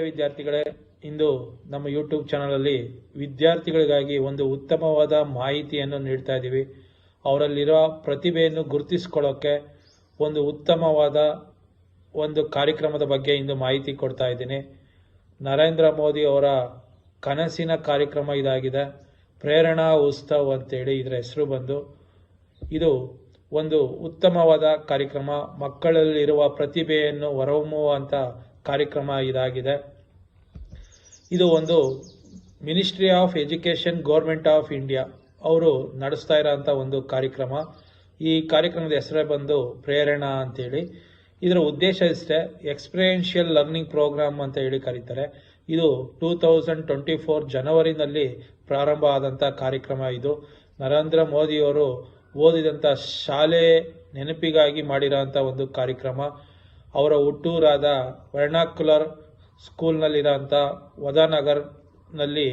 ವಿದ್ಯಾರ್ಥಿಗಳೇ, ಇಂದು ನಮ್ಮ ಯೂಟ್ಯೂಬ್ ಚಾನಲಲ್ಲಿ ವಿದ್ಯಾರ್ಥಿಗಳಿಗಾಗಿ ಒಂದು ಉತ್ತಮವಾದ ಮಾಹಿತಿಯನ್ನು ನೀಡ್ತಾ ಇದ್ದೀವಿ. ಅವರಲ್ಲಿರೋ ಪ್ರತಿಭೆಯನ್ನು ಗುರುತಿಸಿಕೊಳ್ಳೋಕ್ಕೆ ಒಂದು ಉತ್ತಮವಾದ ಒಂದು ಕಾರ್ಯಕ್ರಮದ ಬಗ್ಗೆ ಇಂದು ಮಾಹಿತಿ ಕೊಡ್ತಾ ಇದ್ದೀನಿ. ನರೇಂದ್ರ ಮೋದಿ ಅವರ ಕನಸಿನ ಕಾರ್ಯಕ್ರಮ ಇದಾಗಿದೆ. ಪ್ರೇರಣಾ ಉತ್ಸವ್ ಅಂತೇಳಿ ಇದರ ಹೆಸರು ಬಂದು, ಇದು ಒಂದು ಉತ್ತಮವಾದ ಕಾರ್ಯಕ್ರಮ. ಮಕ್ಕಳಲ್ಲಿರುವ ಪ್ರತಿಭೆಯನ್ನು ಹೊರಹೊಮ್ಮುವಂಥ ಕಾರ್ಯಕ್ರಮ ಇದಾಗಿದೆ. ಇದು ಒಂದು ministry of education, government of India ಅವರು ನಡೆಸ್ತಾ ಇರೋಂಥ ಒಂದು ಕಾರ್ಯಕ್ರಮ. ಈ ಕಾರ್ಯಕ್ರಮದ ಹೆಸರೇ ಬಂದು ಪ್ರೇರಣಾ ಅಂತೇಳಿ. ಇದರ ಉದ್ದೇಶ ಇಷ್ಟೇ, ಎಕ್ಸ್ಪೀರಿಯನ್ಷಿಯಲ್ ಲರ್ನಿಂಗ್ ಪ್ರೋಗ್ರಾಮ್ ಅಂತ ಹೇಳಿ ಕರೀತಾರೆ. ಇದು 2024 ಜನವರಿನಲ್ಲಿ ಪ್ರಾರಂಭ ಆದಂಥ ಕಾರ್ಯಕ್ರಮ. ಇದು ನರೇಂದ್ರ ಮೋದಿಯವರು ಓದಿದಂಥ ಶಾಲೆ ನೆನಪಿಗಾಗಿ ಮಾಡಿರೋಂಥ ಒಂದು ಕಾರ್ಯಕ್ರಮ. ಅವರ ಹುಟ್ಟೂರಾದ ವರ್ನಾಕ್ಯುಲರ್ ಸ್ಕೂಲ್ನಲ್ಲಿರೋಂಥ ವದಾನಗರ್ನಲ್ಲಿ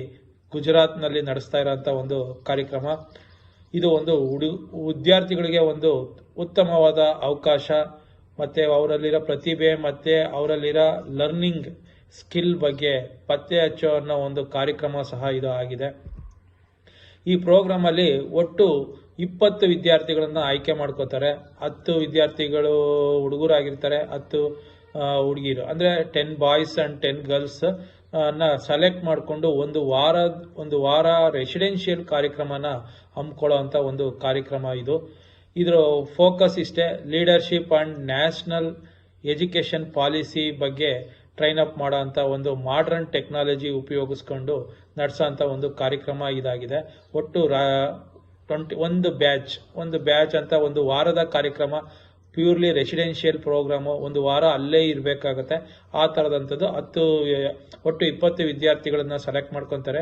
ಗುಜರಾತ್ನಲ್ಲಿ ನಡೆಸ್ತಾ ಇರೋಂಥ ಒಂದು ಕಾರ್ಯಕ್ರಮ. ಇದು ಒಂದು ವಿದ್ಯಾರ್ಥಿಗಳಿಗೆ ಒಂದು ಉತ್ತಮವಾದ ಅವಕಾಶ, ಮತ್ತು ಅವರಲ್ಲಿರೋ ಪ್ರತಿಭೆ ಮತ್ತು ಅವರಲ್ಲಿರೋ ಲರ್ನಿಂಗ್ ಸ್ಕಿಲ್ ಬಗ್ಗೆ ಪತ್ತೆ ಹಚ್ಚೋ ಅನ್ನೋ ಒಂದು ಕಾರ್ಯಕ್ರಮ ಸಹ ಇದು ಆಗಿದೆ. ಈ ಪ್ರೋಗ್ರಾಮಲ್ಲಿ ಒಟ್ಟು 20 ವಿದ್ಯಾರ್ಥಿಗಳನ್ನು ಆಯ್ಕೆ ಮಾಡ್ಕೋತಾರೆ. 10 ವಿದ್ಯಾರ್ಥಿಗಳು ಹುಡುಗರಾಗಿರ್ತಾರೆ, 10 ಹುಡುಗಿರು, ಅಂದರೆ 10 ಬಾಯ್ಸ್ ಆ್ಯಂಡ್ 10 ಗರ್ಲ್ಸ್ ಸೆಲೆಕ್ಟ್ ಮಾಡಿಕೊಂಡು ಒಂದು ವಾರ ರೆಸಿಡೆನ್ಷಿಯಲ್ ಕಾರ್ಯಕ್ರಮನ ಹಮ್ಮಿಕೊಳ್ಳೋ ಅಂಥ ಒಂದು ಕಾರ್ಯಕ್ರಮ ಇದು. ಇದರ ಫೋಕಸ್ ಇಷ್ಟೇ, leadership and national education policy ಬಗ್ಗೆ ಟ್ರೈನ್ ಅಪ್ ಮಾಡೋ ಅಂಥ ಒಂದು ಮಾಡ್ರನ್ ಟೆಕ್ನಾಲಜಿ ಉಪಯೋಗಿಸ್ಕೊಂಡು ನಡೆಸೋಂಥ ಒಂದು ಕಾರ್ಯಕ್ರಮ ಇದಾಗಿದೆ. ಒಟ್ಟು ಒಂದು ಬ್ಯಾಚ್ ಅಂತ ಒಂದು ವಾರದ ಕಾರ್ಯಕ್ರಮ, ಪ್ಯೂರ್ಲಿ ರೆಸಿಡೆನ್ಷಿಯಲ್ ಪ್ರೋಗ್ರಾಮು. ಒಂದು ವಾರ ಅಲ್ಲೇ ಇರಬೇಕಾಗತ್ತೆ. ಆ ಥರದಂಥದ್ದು ಒಟ್ಟು 20 ವಿದ್ಯಾರ್ಥಿಗಳನ್ನ ಸೆಲೆಕ್ಟ್ ಮಾಡ್ಕೊತಾರೆ.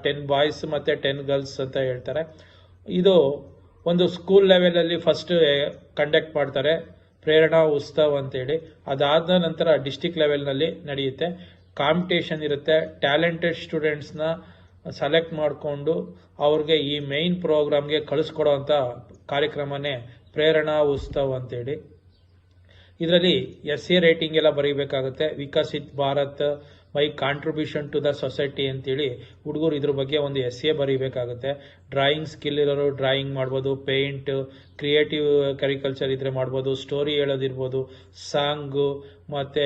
10 ಬಾಯ್ಸ್ ಮತ್ತು 10 ಗರ್ಲ್ಸ್ ಅಂತ ಹೇಳ್ತಾರೆ. ಇದು ಒಂದು ಸ್ಕೂಲ್ ಲೆವೆಲಲ್ಲಿ ಫಸ್ಟ್ ಕಂಡಕ್ಟ್ ಮಾಡ್ತಾರೆ, ಪ್ರೇರಣಾ ಉತ್ಸವ್ ಅಂತೇಳಿ. ಅದಾದ ನಂತರ ಡಿಸ್ಟಿಕ್ ಲೆವೆಲ್ನಲ್ಲಿ ನಡೆಯುತ್ತೆ. ಕಾಂಪಿಟೇಷನ್ ಇರುತ್ತೆ. ಟ್ಯಾಲೆಂಟೆಡ್ ಸ್ಟೂಡೆಂಟ್ಸ್ನ ಸೆಲೆಕ್ಟ್ ಮಾಡಿಕೊಂಡು ಅವ್ರಿಗೆ ಈ ಮೈನ್ ಪ್ರೋಗ್ರಾಮ್ಗೆ ಕಳಿಸ್ಕೊಡೋ ಅಂಥ ಕಾರ್ಯಕ್ರಮನೇ ಪ್ರೇರಣಾ ಉತ್ಸವ್ ಅಂತೇಳಿ. ಇದರಲ್ಲಿ ಎಸ್ಎ ರೈಟಿಂಗ್ ಎಲ್ಲ ಬರೀಬೇಕಾಗುತ್ತೆ. Viksit Bharat, my contribution to the society ಅಂತೇಳಿ ಹುಡುಗರು ಇದ್ರ ಬಗ್ಗೆ ಒಂದು ಎಸ್ಎ ಬರೀಬೇಕಾಗುತ್ತೆ. ಡ್ರಾಯಿಂಗ್ ಸ್ಕಿಲ್ ಇರೋರು ಡ್ರಾಯಿಂಗ್ ಮಾಡ್ಬೋದು, ಪೇಂಟ್, ಕ್ರಿಯೇಟಿವ್ ಕರಿಕಲ್ಚರ್ ಇದ್ರೆ ಮಾಡ್ಬೋದು, ಸ್ಟೋರಿ ಹೇಳೋದಿರ್ಬೋದು, ಸಾಂಗು, ಮತ್ತು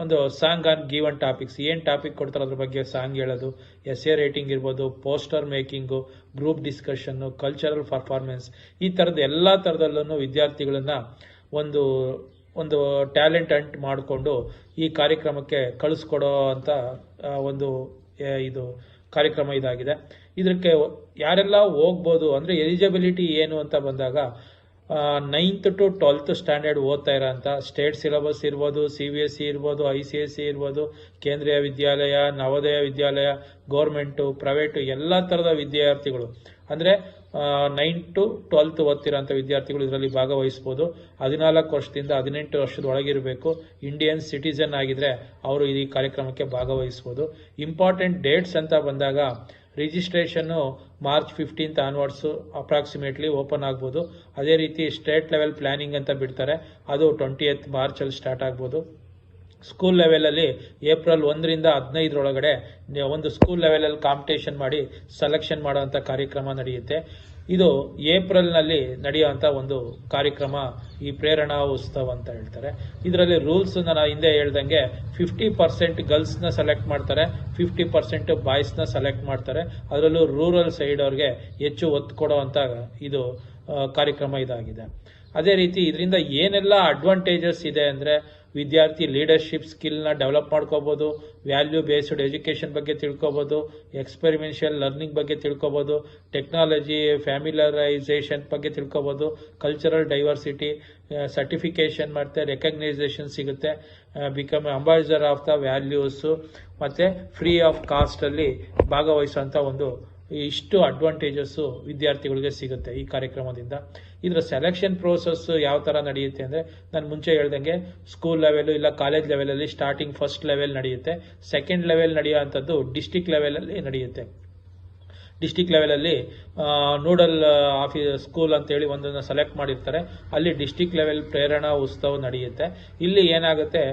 ಒಂದು ಸಾಂಗ್ ಆನ್ ಗಿವನ್ ಟಾಪಿಕ್ಸ್, ಏನು ಟಾಪಿಕ್ ಕೊಡ್ತಾರೆ ಅದ್ರ ಬಗ್ಗೆ ಸಾಂಗ್ ಹೇಳೋದು, ಎಸ್ಎ ರೈಟಿಂಗ್ ಇರ್ಬೋದು, poster making, group discussion, cultural performance, ಈ ಥರದ ಎಲ್ಲ ಥರದಲ್ಲೂ ವಿದ್ಯಾರ್ಥಿಗಳನ್ನ ಒಂದು ಟ್ಯಾಲೆಂಟ್ ಹಂಟ್ ಮಾಡಿಕೊಂಡು ಈ ಕಾರ್ಯಕ್ರಮಕ್ಕೆ ಕಳಿಸ್ಕೊಡೋ ಅಂತ ಒಂದು ಇದು ಕಾರ್ಯಕ್ರಮ ಇದಾಗಿದೆ. ಇದಕ್ಕೆ ಯಾರೆಲ್ಲ ಹೋಗ್ಬೋದು ಅಂದರೆ ಎಲಿಜಿಬಿಲಿಟಿ ಏನು ಅಂತ ಬಂದಾಗ 9th to 12th ಸ್ಟ್ಯಾಂಡರ್ಡ್ ಓದ್ತಾ ಇರೋ ಅಂಥ ಸ್ಟೇಟ್ ಸಿಲೆಬಸ್ ಇರ್ಬೋದು, CBSE ಇರ್ಬೋದು, ICSE ಇರ್ಬೋದು, ಕೇಂದ್ರೀಯ ವಿದ್ಯಾಲಯ, ನವೋದಯ ವಿದ್ಯಾಲಯ, ಗೌರ್ಮೆಂಟು, ಪ್ರೈವೇಟು, ಎಲ್ಲ ಥರದ ವಿದ್ಯಾರ್ಥಿಗಳು ಅಂದರೆ 9 to 12th ಓದ್ತಿರೋಂಥ ವಿದ್ಯಾರ್ಥಿಗಳು ಇದರಲ್ಲಿ ಭಾಗವಹಿಸ್ಬೋದು. 14 ವರ್ಷದಿಂದ 18 ವರ್ಷದ ಒಳಗಿರಬೇಕು. ಇಂಡಿಯನ್ ಸಿಟಿಸನ್ ಆಗಿದ್ರೆ ಅವರು ಈ ಕಾರ್ಯಕ್ರಮಕ್ಕೆ ಭಾಗವಹಿಸ್ಬೋದು. ಇಂಪಾರ್ಟೆಂಟ್ ಡೇಟ್ಸ್ ಅಂತ ಬಂದಾಗ registration March 15th onwards approximately open ಆಗ್ಬೋದು. ಅದೇ ರೀತಿ ಸ್ಟೇಟ್ ಲೆವೆಲ್ ಪ್ಲಾನಿಂಗ್ ಅಂತ ಬಿಡ್ತಾರೆ, ಅದು 20th ಮಾರ್ಚಲ್ಲಿ ಸ್ಟಾರ್ಟ್ ಆಗ್ಬೋದು. ಸ್ಕೂಲ್ ಲೆವೆಲಲ್ಲಿ ಏಪ್ರಿಲ್ 1ರಿಂದ 15 ಒಂದು ಸ್ಕೂಲ್ ಲೆವೆಲಲ್ಲಿ ಕಾಂಪಿಟೇಷನ್ ಮಾಡಿ ಸೆಲೆಕ್ಷನ್ ಮಾಡೋವಂಥ ಕಾರ್ಯಕ್ರಮ ನಡೆಯುತ್ತೆ. ಇದು ಏಪ್ರಿಲ್ನಲ್ಲಿ ನಡೆಯುವಂಥ ಒಂದು ಕಾರ್ಯಕ್ರಮ, ಈ ಪ್ರೇರಣಾ ಉತ್ಸವ್ ಅಂತ ಹೇಳ್ತಾರೆ. ಇದರಲ್ಲಿ ರೂಲ್ಸ್ ನಾನು ಹಿಂದೆ ಹೇಳ್ದಂಗೆ 50% ಗರ್ಲ್ಸ್ನ ಸೆಲೆಕ್ಟ್ ಮಾಡ್ತಾರೆ, 50% ಬಾಯ್ಸ್ನ ಸೆಲೆಕ್ಟ್ ಮಾಡ್ತಾರೆ. ಅದರಲ್ಲೂ ರೂರಲ್ ಸೈಡ್ ಅವ್ರಿಗೆ ಹೆಚ್ಚು ಒತ್ತು ಕೊಡೋವಂಥ ಇದು ಕಾರ್ಯಕ್ರಮ ಇದಾಗಿದೆ. ಅದೇ ರೀತಿ ಇದರಿಂದ ಏನೆಲ್ಲ ಅಡ್ವಾಂಟೇಜಸ್ ಇದೆ ಅಂದರೆ, ವಿದ್ಯಾರ್ಥಿ ಲೀಡರ್ಶಿಪ್ ಸ್ಕಿಲ್ನ ಡೆವಲಪ್ ಮಾಡ್ಕೋಬೋದು, ವ್ಯಾಲ್ಯೂ ಬೇಸ್ಡ್ ಎಜುಕೇಷನ್ ಬಗ್ಗೆ ತಿಳ್ಕೊಬೋದು, ಎಕ್ಸ್ಪೆರಿಮೆನ್ಷಿಯಲ್ ಲರ್ನಿಂಗ್ ಬಗ್ಗೆ ತಿಳ್ಕೊಬೋದು, ಟೆಕ್ನಾಲಜಿ ಫ್ಯಾಮಿಲರೈಸೇಷನ್ ಬಗ್ಗೆ ತಿಳ್ಕೊಬೋದು, ಕಲ್ಚರಲ್ ಡೈವರ್ಸಿಟಿ ಸರ್ಟಿಫಿಕೇಷನ್ ಮತ್ತು ರೆಕಗ್ನೈಸೇಷನ್ ಸಿಗುತ್ತೆ, become ambassador of the values, ಮತ್ತು ಫ್ರೀ ಆಫ್ ಕಾಸ್ಟಲ್ಲಿ ಭಾಗವಹಿಸುವಂಥ ಇಷ್ಟು ಅಡ್ವಾಂಟೇಜಸ್ಸು ವಿದ್ಯಾರ್ಥಿಗಳಿಗೆ ಸಿಗುತ್ತೆ ಈ ಕಾರ್ಯಕ್ರಮದಿಂದ. ಇದರ ಸೆಲೆಕ್ಷನ್ ಪ್ರೋಸೆಸ್ಸು ಯಾವ ಥರ ನಡೆಯುತ್ತೆ ಅಂದರೆ, ನಾನು ಮುಂಚೆ ಹೇಳ್ದಂಗೆ ಸ್ಕೂಲ್ ಲೆವೆಲು ಇಲ್ಲ ಕಾಲೇಜ್ ಲೆವೆಲಲ್ಲಿ ಸ್ಟಾರ್ಟಿಂಗ್ ಫಸ್ಟ್ ಲೆವೆಲ್ ನಡೆಯುತ್ತೆ. ಸೆಕೆಂಡ್ ಲೆವೆಲ್ ನಡೆಯುವಂಥದ್ದು ಡಿಸ್ಟಿಕ್ ಲೆವೆಲಲ್ಲಿ ನಡೆಯುತ್ತೆ. ಡಿಸ್ಟಿಕ್ ಲೆವೆಲಲ್ಲಿ ನೋಡಲ್ ಸ್ಕೂಲ್ ಅಂತೇಳಿ ಒಂದನ್ನು ಸೆಲೆಕ್ಟ್ ಮಾಡಿರ್ತಾರೆ. ಅಲ್ಲಿ ಡಿಸ್ಟಿಕ್ ಲೆವೆಲ್ ಪ್ರೇರಣಾ ಉತ್ಸವ ನಡೆಯುತ್ತೆ. ಇಲ್ಲಿ ಏನಾಗುತ್ತೆ,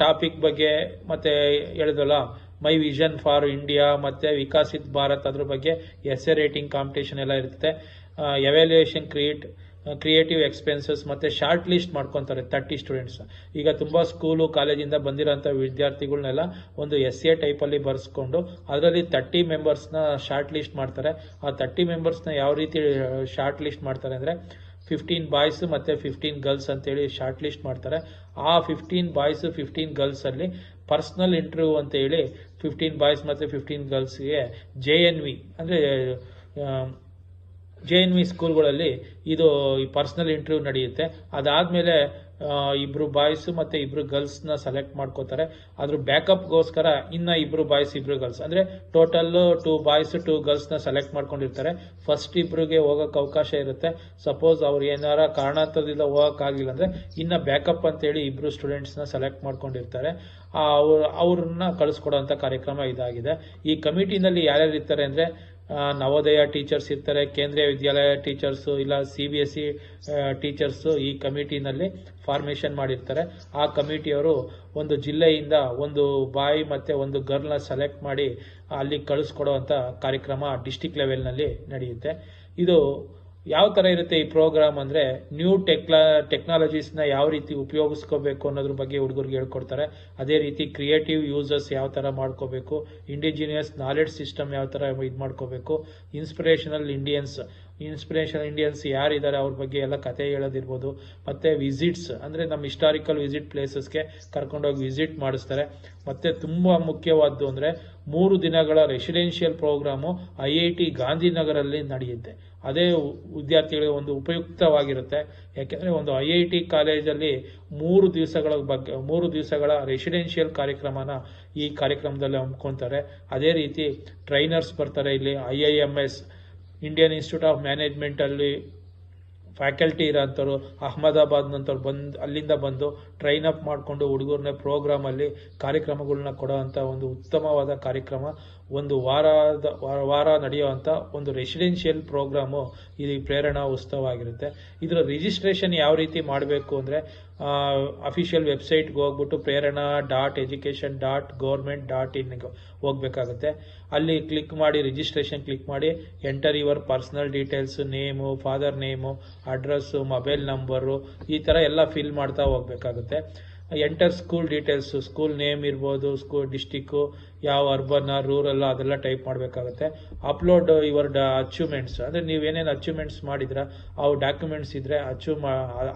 ಟಾಪಿಕ್ ಬಗ್ಗೆ ಮತ್ತೆ ಹೇಳಿದ್ವಲ್ಲ, ಮೈ ವಿಷನ್ ಫಾರ್ ಇಂಡಿಯಾ ಮತ್ತೆ ವಿಕಸಿತ್ ಭಾರತ್, ಅದ್ರ ಬಗ್ಗೆ ಎಸ್ಸೆ ರೈಟಿಂಗ್ ಕಾಂಪಿಟೇಷನ್ ಎಲ್ಲ ಇರುತ್ತೆ. ಎವ್ಯಾಲ್ಯೂಯೇಷನ್ ಕ್ರಿಯೇಟಿವ್ ಎಕ್ಸ್ಪೆನ್ಸಸ್ ಮತ್ತೆ ಶಾರ್ಟ್ ಲಿಸ್ಟ್ ಮಾಡ್ಕೊತಾರೆ 30 ಸ್ಟೂಡೆಂಟ್ಸ್. ಈಗ ತುಂಬಾ ಸ್ಕೂಲು ಕಾಲೇಜಿಂದ ಬಂದಿರೋಂಥ ವಿದ್ಯಾರ್ಥಿಗಳನ್ನೆಲ್ಲ ಒಂದು ಎಸ್ಸೆ ಟೈಪಲ್ಲಿ ಬರ್ಸ್ಕೊಂಡು ಅದರಲ್ಲಿ 30 ಮೆಂಬರ್ಸ್ನ ಶಾರ್ಟ್ ಲಿಸ್ಟ್ ಮಾಡ್ತಾರೆ. ಆ 30 ಮೆಂಬರ್ಸ್ನ ಯಾವ ರೀತಿ ಶಾರ್ಟ್ ಲಿಸ್ಟ್ ಮಾಡ್ತಾರೆ ಅಂದರೆ 15 ಬಾಯ್ಸ್ ಮತ್ತೆ 15 ಗರ್ಲ್ಸ್ ಅಂತೇಳಿ ಶಾರ್ಟ್ ಲಿಸ್ಟ್ ಮಾಡ್ತಾರೆ. ಆ 15 ಬಾಯ್ಸ್ 15 ಗರ್ಲ್ಸ್ ಅಲ್ಲಿ ಪರ್ಸನಲ್ ಇಂಟರ್ವ್ಯೂ ಅಂತ ಹೇಳಿ 15 ಬಾಯ್ಸ್ ಮತ್ತೆ 15 ಗರ್ಲ್ಸ್ಗೆ JNV ಅಂದರೆ JNV ಸ್ಕೂಲ್ಗಳಲ್ಲಿ ಇದು ಈ ಪರ್ಸನಲ್ ಇಂಟರ್ವ್ಯೂ ನಡೆಯುತ್ತೆ. ಅದಾದ್ಮೇಲೆ ಇಬ್ರು ಬಾಯ್ಸ್ ಮತ್ತೆ ಇಬ್ರು ಗರ್ಲ್ಸ್ನ ಸೆಲೆಕ್ಟ್ ಮಾಡ್ಕೋತಾರೆ. ಅದ್ರ ಬ್ಯಾಕಪ್ಗೋಸ್ಕರ ಇನ್ನ ಇಬ್ರು ಬಾಯ್ಸ್ ಇಬ್ರು ಗರ್ಲ್ಸ್ ಅಂದ್ರೆ ಟೋಟಲ್ 2 ಬಾಯ್ಸ್ 2 ಗರ್ಲ್ಸ್ನ ಸೆಲೆಕ್ಟ್ ಮಾಡ್ಕೊಂಡಿರ್ತಾರೆ. ಫಸ್ಟ್ ಇಬ್ರಿಗೆ ಹೋಗಕ್ ಅವಕಾಶ ಇರುತ್ತೆ. ಸಪೋಸ್ ಅವ್ರು ಏನಾರ ಕಾರಣಾಂತರದಿಂದ ಹೋಗಕ್ಕಾಗಿಲ್ಲ ಅಂದ್ರೆ ಇನ್ನ ಬ್ಯಾಕಪ್ ಅಂತೇಳಿ ಇಬ್ರು ಸ್ಟೂಡೆಂಟ್ಸ್ನ ಸೆಲೆಕ್ಟ್ ಮಾಡ್ಕೊಂಡಿರ್ತಾರೆ. ಅವ್ರನ್ನ ಕಳಿಸ್ಕೊಡೋಂಥ ಕಾರ್ಯಕ್ರಮ ಇದಾಗಿದೆ. ಈ ಕಮಿಟಿನಲ್ಲಿ ಯಾರ್ಯಾರು ಇರ್ತಾರೆ ಅಂದ್ರೆ ನವೋದಯ ಟೀಚರ್ಸ್ ಇರ್ತಾರೆ, ಕೇಂದ್ರೀಯ ವಿದ್ಯಾಲಯ ಟೀಚರ್ಸು, ಇಲ್ಲ CBSE ಟೀಚರ್ಸು ಈ ಕಮಿಟಿನಲ್ಲಿ ಫಾರ್ಮೇಷನ್ ಮಾಡಿರ್ತಾರೆ. ಆ ಕಮಿಟಿಯವರು ಒಂದು ಜಿಲ್ಲೆಯಿಂದ ಒಂದು ಬಾಯ್ ಮತ್ತೆ ಒಂದು ಗರ್ಲ್ನ ಸೆಲೆಕ್ಟ್ ಮಾಡಿ ಅಲ್ಲಿ ಕಳಿಸ್ಕೊಡುವಂಥ ಕಾರ್ಯಕ್ರಮ ಡಿಸ್ಟಿಕ್ ಲೆವೆಲ್ನಲ್ಲಿ ನಡೆಯುತ್ತೆ. ಇದು ಯಾವ ಥರ ಇರುತ್ತೆ ಈ ಪ್ರೋಗ್ರಾಮ್ ಅಂದರೆ, ನ್ಯೂ ಟೆಕ್ನಾಲಜೀಸ್ನ ಯಾವ ರೀತಿ ಉಪಯೋಗಿಸ್ಕೋಬೇಕು ಅನ್ನೋದ್ರ ಬಗ್ಗೆ ಹುಡುಗರಿಗೆ ಹೇಳ್ಕೊಡ್ತಾರೆ. ಅದೇ ರೀತಿ ಕ್ರಿಯೇಟಿವ್ ಯೂಸಸ್ ಯಾವ ಥರ ಮಾಡ್ಕೋಬೇಕು, ಇಂಡಿಜಿನಿಯಸ್ ನಾಲೆಡ್ಜ್ ಸಿಸ್ಟಮ್ ಯಾವ ಥರ ಇದು ಮಾಡ್ಕೋಬೇಕು, ಇನ್ಸ್ಪಿರೇಷನಲ್ ಇಂಡಿಯನ್ಸ್ ಯಾರಿದ್ದಾರೆ ಅವ್ರ ಬಗ್ಗೆ ಎಲ್ಲ ಕತೆ ಹೇಳೋದಿರ್ಬೋದು. ಮತ್ತೆ ವಿಸಿಟ್ಸ್ ಅಂದರೆ ನಮ್ಮ ಹಿಸ್ಟಾರಿಕಲ್ ವಿಸಿಟ್ ಪ್ಲೇಸಸ್ಗೆ ಕರ್ಕೊಂಡೋಗಿ ವಿಸಿಟ್ ಮಾಡಿಸ್ತಾರೆ. ಮತ್ತೆ ತುಂಬ ಮುಖ್ಯವಾದ್ದು ಅಂದರೆ 3 ದಿನಗಳ ರೆಸಿಡೆನ್ಷಿಯಲ್ ಪ್ರೋಗ್ರಾಮು IIT ಗಾಂಧಿನಗರಲ್ಲಿ ನಡೆಯುತ್ತೆ. ಅದೇ ವಿದ್ಯಾರ್ಥಿಗಳಿಗೆ ಒಂದು ಉಪಯುಕ್ತವಾಗಿರುತ್ತೆ. ಯಾಕೆಂದರೆ ಒಂದು IIT ಕಾಲೇಜಲ್ಲಿ 3 ದಿವಸಗಳ ರೆಸಿಡೆನ್ಷಿಯಲ್ ಕಾರ್ಯಕ್ರಮನ ಈ ಕಾರ್ಯಕ್ರಮದಲ್ಲಿ ಹಮ್ಮಿಕೊಳ್ತಾರೆ. ಅದೇ ರೀತಿ ಟ್ರೈನರ್ಸ್ ಬರ್ತಾರೆ. ಇಲ್ಲಿ IIMS Indian institute of management ಅಲ್ಲಿ ಫ್ಯಾಕಲ್ಟಿ ಇರೋಂಥವ್ರು ಅಹಮದಾಬಾದ್ನಂತವ್ರು ಅಲ್ಲಿಂದ ಬಂದು ಟ್ರೈನ್ ಅಪ್ ಮಾಡಿಕೊಂಡು ಹುಡುಗರನ್ನ ಪ್ರೋಗ್ರಾಮಲ್ಲಿ ಕಾರ್ಯಕ್ರಮಗಳನ್ನ ಕೊಡೋವಂಥ ಒಂದು ಉತ್ತಮವಾದ ಕಾರ್ಯಕ್ರಮ. ಒಂದು ವಾರ ನಡೆಯುವಂಥ ಒಂದು ರೆಸಿಡೆನ್ಷಿಯಲ್ ಪ್ರೋಗ್ರಾಮು ಇದು ಪ್ರೇರಣಾ ಉತ್ಸವ ಆಗಿರುತ್ತೆ. ಇದರ ರಿಜಿಸ್ಟ್ರೇಷನ್ ಯಾವ ರೀತಿ ಮಾಡಬೇಕು ಅಂದರೆ, ಅಫಿಷಿಯಲ್ ವೆಬ್ಸೈಟ್ಗೆ ಹೋಗ್ಬಿಟ್ಟು prerana.education.government.in ಹೋಗ್ಬೇಕಾಗುತ್ತೆ. ಅಲ್ಲಿ ಕ್ಲಿಕ್ ಮಾಡಿ ರಿಜಿಸ್ಟ್ರೇಷನ್ ಕ್ಲಿಕ್ ಮಾಡಿ enter your personal details, name, father name, address, mobile number, ಈ ಥರ ಎಲ್ಲ ಫಿಲ್ ಮಾಡ್ತಾ ಹೋಗ್ಬೇಕಾಗುತ್ತೆ. Enter school details, school name ಇರ್ಬೋದು, ಸ್ಕೂಲ್ ಡಿಸ್ಟಿಕ್ಕು, ಯಾವ ಅರ್ಬನ್ ರೂರಲ್ ಅದೆಲ್ಲ ಟೈಪ್ ಮಾಡಬೇಕಾಗುತ್ತೆ. ಅಪ್ಲೋಡ್ ಯುವರ್ ಅಚೀವ್ಮೆಂಟ್ಸ್ ಅಂದರೆ ನೀವೇನೇನು ಅಚೀವ್ಮೆಂಟ್ಸ್ ಮಾಡಿದ್ರ ಅವು ಡಾಕ್ಯುಮೆಂಟ್ಸ್ ಇದ್ದರೆ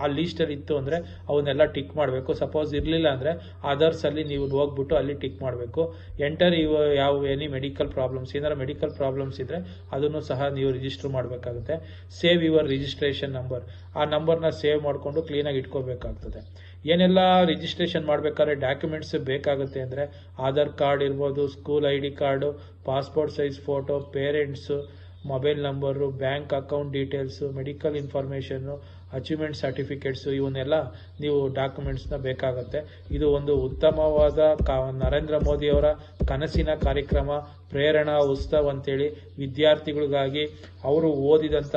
ಆ ಲೀಸ್ಟಲ್ಲಿ ಇತ್ತು ಅಂದರೆ ಅವನ್ನೆಲ್ಲ ಟಿಕ್ ಮಾಡಬೇಕು. ಸಪೋಸ್ ಇರಲಿಲ್ಲ ಅಂದರೆ ಅದರ್ಸಲ್ಲಿ ನೀವು ಹೋಗ್ಬಿಟ್ಟು ಅಲ್ಲಿ ಟಿಕ್ ಮಾಡಬೇಕು. ಎಂಟರ್ ಯಾವ ಎನಿ ಮೆಡಿಕಲ್ ಪ್ರಾಬ್ಲಮ್ಸ್, ಏನಾರು ಮೆಡಿಕಲ್ ಪ್ರಾಬ್ಲಮ್ಸ್ ಇದ್ದರೆ ಅದನ್ನು ಸಹ ನೀವು ರಿಜಿಸ್ಟರ್ ಮಾಡಬೇಕಾಗುತ್ತೆ. ಸೇವ್ ಯುವರ್ ರಿಜಿಸ್ಟ್ರೇಷನ್ ನಂಬರ್, ಆ ನಂಬರ್ನ ಸೇವ್ ಮಾಡಿಕೊಂಡು ಕ್ಲೀನಾಗಿ ಇಟ್ಕೋಬೇಕಾಗ್ತದೆ. ಏನೆಲ್ಲ ರಿಜಿಸ್ಟ್ರೇಷನ್ ಮಾಡಬೇಕಾದ್ರೆ ಡಾಕ್ಯುಮೆಂಟ್ಸ್ ಬೇಕಾಗುತ್ತೆ ಅಂದರೆ ಆಧಾರ್ ಕಾರ್ಡ್ ಇರ್ಬೋದು, school ID card, passport size photo, parents, mobile number, bank account details, medical information, achievement certificates, ಇವನ್ನೆಲ್ಲ ನೀವು ಡಾಕ್ಯುಮೆಂಟ್ಸ್ನ ಬೇಕಾಗುತ್ತೆ. ಇದು ಒಂದು ಉತ್ತಮವಾದ ನರೇಂದ್ರ ಮೋದಿಯವರ ಕನಸಿನ ಕಾರ್ಯಕ್ರಮ ಪ್ರೇರಣಾ ಉತ್ಸವ ಅಂತೇಳಿ ವಿದ್ಯಾರ್ಥಿಗಳಿಗಾಗಿ ಅವರು ಹುಟ್ಟಿದಂಥ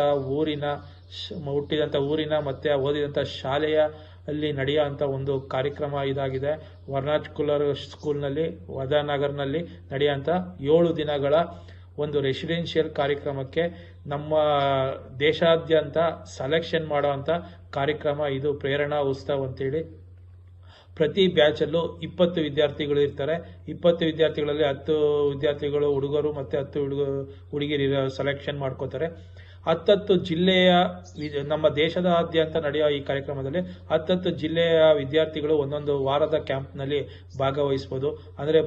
ಊರಿನ ಮತ್ತು ಓದಿದಂಥ ಶಾಲೆಯ ಅಲ್ಲಿ ನಡೆಯುವಂಥ ಒಂದು ಕಾರ್ಯಕ್ರಮ ಇದಾಗಿದೆ. ವರ್ನಾಕ್ಯುಲರ್ ಸ್ಕೂಲ್ನಲ್ಲಿ ವದಾನಗರ್ನಲ್ಲಿ ನಡೆಯುವಂಥ 7 ದಿನಗಳ ಒಂದು ರೆಸಿಡೆನ್ಷಿಯಲ್ ಕಾರ್ಯಕ್ರಮಕ್ಕೆ ನಮ್ಮ ದೇಶಾದ್ಯಂತ ಸೆಲೆಕ್ಷನ್ ಮಾಡುವಂಥ ಕಾರ್ಯಕ್ರಮ ಇದು ಪ್ರೇರಣಾ ಉತ್ಸವ ಅಂತೇಳಿ. ಪ್ರತಿ ಬ್ಯಾಚಲ್ಲೂ 20 ವಿದ್ಯಾರ್ಥಿಗಳು ಇರ್ತಾರೆ. 20 ವಿದ್ಯಾರ್ಥಿಗಳಲ್ಲಿ 10 ವಿದ್ಯಾರ್ಥಿಗಳು ಹುಡುಗರು ಮತ್ತು 10 ಹುಡುಗಿಯರು ಸೆಲೆಕ್ಷನ್ ಮಾಡ್ಕೋತಾರೆ. 10 ಜಿಲ್ಲೆಯ ನಮ್ಮ ದೇಶದಾದ್ಯಂತ ನಡೆಯುವ ಈ ಕಾರ್ಯಕ್ರಮದಲ್ಲಿ 10 ಜಿಲ್ಲೆಯ ವಿದ್ಯಾರ್ಥಿಗಳು ಒಂದೊಂದು ವಾರದ ಕ್ಯಾಂಪ್ನಲ್ಲಿ ಭಾಗವಹಿಸ್ಬೋದು. ಅಂದರೆ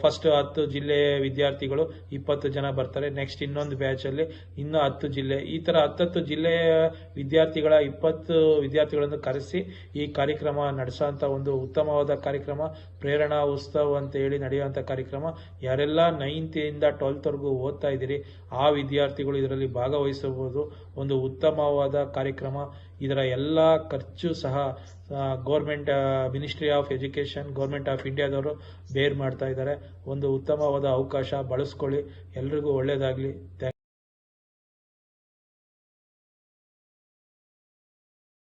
ಫಸ್ಟ್ 10 ಜಿಲ್ಲೆಯ ವಿದ್ಯಾರ್ಥಿಗಳು 20 ಜನ ಬರ್ತಾರೆ. ನೆಕ್ಸ್ಟ್ ಇನ್ನೊಂದು ಬ್ಯಾಚಲ್ಲಿ ಇನ್ನೂ 10 ಜಿಲ್ಲೆ, ಈ ಥರ 10 ಜಿಲ್ಲೆಯ ವಿದ್ಯಾರ್ಥಿಗಳ 20 ವಿದ್ಯಾರ್ಥಿಗಳನ್ನು ಕರೆಸಿ ಈ ಕಾರ್ಯಕ್ರಮ ನಡೆಸೋಂಥ ಒಂದು ಉತ್ತಮವಾದ ಕಾರ್ಯಕ್ರಮ ಪ್ರೇರಣಾ ಉತ್ಸವ ಅಂತ ಹೇಳಿ ನಡೆಯುವಂಥ ಕಾರ್ಯಕ್ರಮ. ಯಾರೆಲ್ಲ 9th ಇಂದ 12th ವರೆಗೂ ಓದ್ತಾ ಇದ್ದೀರಿ ಆ ವಿದ್ಯಾರ್ಥಿಗಳು ಇದರಲ್ಲಿ ಭಾಗವಹಿಸಬಹುದು. ಇರೋದು ಒಂದು ಉತ್ತಮವಾದ ಕಾರ್ಯಕ್ರಮ. ಇದರ ಎಲ್ಲ ಖರ್ಚು ಸಹ government ministry of education, government of ಇಂಡಿಯಾದವರು ಬೇರ್ ಮಾಡ್ತಾ ಇದ್ದಾರೆ. ಒಂದು ಉತ್ತಮವಾದ ಅವಕಾಶ, ಬಳಸ್ಕೊಳ್ಳಿ. ಎಲ್ರಿಗೂ ಒಳ್ಳೆಯದಾಗಲಿ.